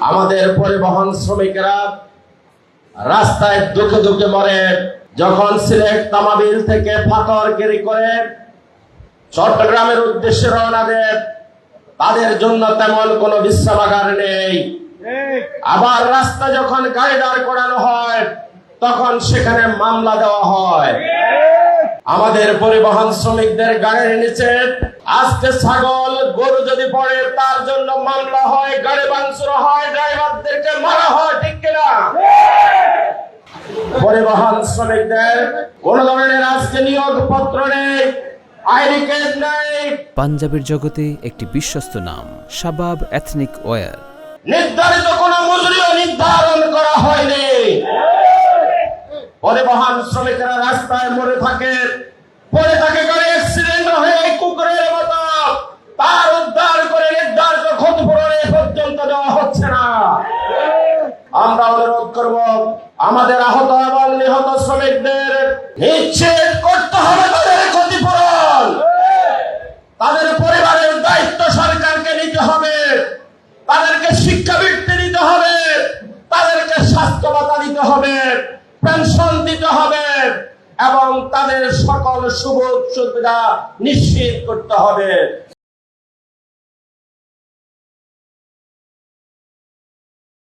আমাদের পরিবহন শ্রমিকেরা রাস্তায় দুঃখে দুঃখে মরে। যখন সিলেট তামাবিল থেকে পাথরগিরি করে চট্টগ্রামের উদ্দেশ্যে রওনা দেয়, তাদের জন্য তেমন কোনো বিশ্রামাগার নেই। আবার রাস্তা যখন গাড়ি দাঁড় করানো হয়, তখন সেখানে মামলা দেওয়া হয়। আমাদের পরিবহন শ্রমিকদের গাড়ির নিচে আজকে ছাগল গরু যদি পড়ে, তার জন্য মামলা হয়, গাড়ি ভাঙচুর হয়, ড্রাইভারদেরকে মারা হয়, ঠিক কিনা? পরিবহন শ্রমিকদের কোন ধরনের আজকে নিয়োগপত্র নেই, আইডি কার্ড নেই। পাঞ্জাবের জগতে একটি বিশ্বস্ত নাম শাবাব এথনিক ওয়্যার। নির্ধারিত কোন মজুরিও নির্ধারণ করা হয়নি। পরিবহন শ্রমিকরা রাস্তায় মরে থাকে, পড়ে থাকে, গাড়ি অ্যাক্সিডেন্ট হয়ে কুকুরের মতো তার উদ্ধার করে নির্ধারিত ক্ষতিপূরণ পর্যন্ত দেওয়া হচ্ছে না। আমরা অনুরোধ করব, আমাদের আহত এবং নিহত শ্রমিকদের নিশ্চিত করতে হবে তাদের ক্ষতিপূরণ। তাদের পরিবারের দায়িত্ব সরকারকে নিতে হবে, তাদেরকে শিক্ষাবৃত্তি দিতে হবে, তাদেরকে স্বাস্থ্য ভাতা দিতে হবে, পেনশন দিতে হবে এবং তাদের সকল সুযোগ সুবিধা নিশ্চিত করতে হবে।